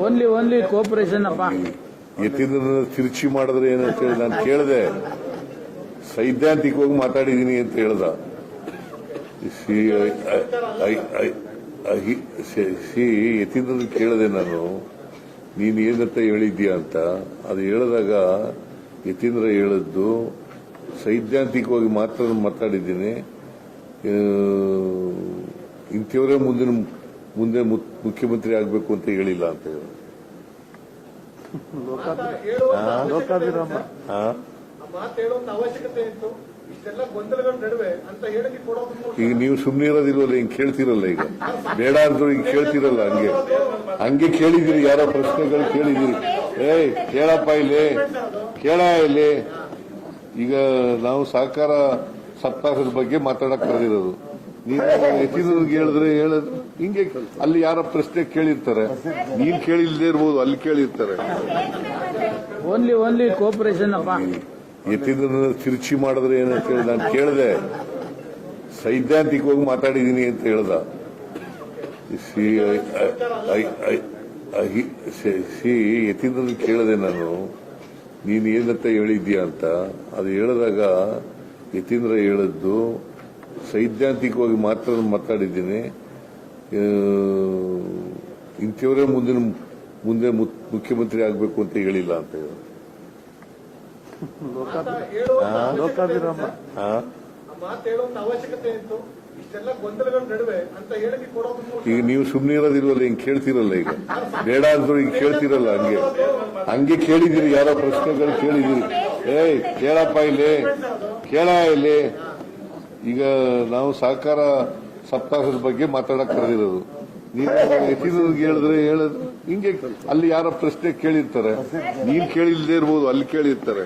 Only cooperation ಅಪ್ಪ. ಯತೀಂದ್ರ ತಿರುಚಿ ಮಾಡಿದ್ರೆ ಏನಂತ ಹೇಳಿ ನಾನು ಕೇಳಿದೆ. ಸೈದ್ಧಾಂತಿಕವಾಗಿ ಮಾತಾಡಿದೀನಿ ಅಂತ ಹೇಳ್ದ. ಯತೀಂದ್ರ ಕೇಳಿದೆ ನಾನು, ನೀನ್ ಏನಂತ ಹೇಳಿದ್ಯಾ ಅಂತ. ಅದು ಹೇಳಿದಾಗ ಯತೀಂದ್ರ ಹೇಳಿದ್ದು ಸೈದ್ಧಾಂತಿಕವಾಗಿ ಮಾತ್ರ ಮಾತಾಡಿದ್ದೀನಿ, ಇಂಥವರೇ ಮುಂದೆ ಮುಖ್ಯಮಂತ್ರಿ ಆಗಬೇಕು ಅಂತ ಹೇಳಿಲ್ಲ ಅಂತ ಹೇಳಿ. ಈಗ ನೀವು ಸುಮ್ಮನೆ ಇರೋದಿಲ್ವಲ್ಲ, ಹಿಂಗ್ ಕೇಳ್ತಿರಲ್ಲ. ಈಗ ಬೇಡ ಅಂದ್ರೂ ಹಿಂಗ್ ಕೇಳ್ತಿರಲ್ಲ. ಹಂಗೆ ಕೇಳಿದಿರಿ, ಯಾರೋ ಪ್ರಶ್ನೆಗಳು ಕೇಳಿದಿರಿ. ಕೇಳಪ್ಪ ಇಲ್ಲಿ. ಈಗ ನಾವು ಸಹಕಾರ ಸಪ್ತಾಹದ ಬಗ್ಗೆ ಮಾತಾಡಕ್ ಕರೆದಿರೋದು. ನೀವು ಯತೀಂದ್ರಗೆ ಹೇಳಿದ್ರೆ ಹಿಂಗೆ ಅಲ್ಲಿ ಯಾರ ಪ್ರಶ್ನೆ ಕೇಳಿರ್ತಾರೆ, ನೀನ್ ಕೇಳಿಲ್ದೇ ಇರ್ಬೋದು, ಅಲ್ಲಿ ಕೇಳಿರ್ತಾರೆ. ಓನ್ಲಿ ಕೋಪರೇಷನ್ ಅಪ್ಪ. ಯತೀಂದ್ರ ತಿರುಚಿ ಮಾಡಿದ್ರೆ ಏನಂತ ಹೇಳಿ ನಾನು ಕೇಳಿದೆ. ಸೈದ್ಧಾಂತಿಕವಾಗಿ ಮಾತಾಡಿದೀನಿ ಅಂತ ಹೇಳ್ದ. ಯತೀಂದ್ರ ಕೇಳಿದೆ ನಾನು, ನೀನ್ ಏನಂತ ಹೇಳಿದ್ಯಾ ಅಂತ. ಅದು ಹೇಳಿದಾಗ ಯತೀಂದ್ರ ಹೇಳಿದ್ದು ಸೈದ್ಧಾಂತಿಕವಾಗಿ ಮಾತ್ರ ಮಾತಾಡಿದ್ದೀನಿ, ಇಂಥವರೇ ಮುಂದೆ ಮುಖ್ಯಮಂತ್ರಿ ಆಗಬೇಕು ಅಂತ ಹೇಳಿಲ್ಲ ಅಂತ ಹೇಳಿ. ಈಗ ನೀವು ಸುಮ್ಮನೆ ಇರೋದಿಲ್ವಲ್ಲ, ಹಿಂಗ್ ಕೇಳ್ತಿರಲ್ಲ. ಈಗ ಬೇಡ ಅಂದ್ರೂ ಹಿಂಗ್ ಕೇಳ್ತಿರಲ್ಲ. ಹಂಗೆ ಕೇಳಿದಿರಿ, ಯಾರೋ ಪ್ರಶ್ನೆಗಳು ಕೇಳಿದಿರಿ. ಕೇಳಪ್ಪ ಇಲ್ಲಿ. ಈಗ ನಾವು ಸಹಕಾರ ಸಪ್ತಾಹದ ಬಗ್ಗೆ ಮಾತಾಡಕ್ ಕರೆದಿರೋದು. ನೀವು ಯತೀಂದ್ರಗೆ ಹೇಳಿದ್ರೆ ಹಿಂಗೆ ಅಲ್ಲಿ ಯಾರೋ ಪ್ರಶ್ನೆ ಕೇಳಿರ್ತಾರೆ, ನೀನ್ ಕೇಳಿಲ್ದೇ ಇರ್ಬೋದು, ಅಲ್ಲಿ ಕೇಳಿರ್ತಾರೆ.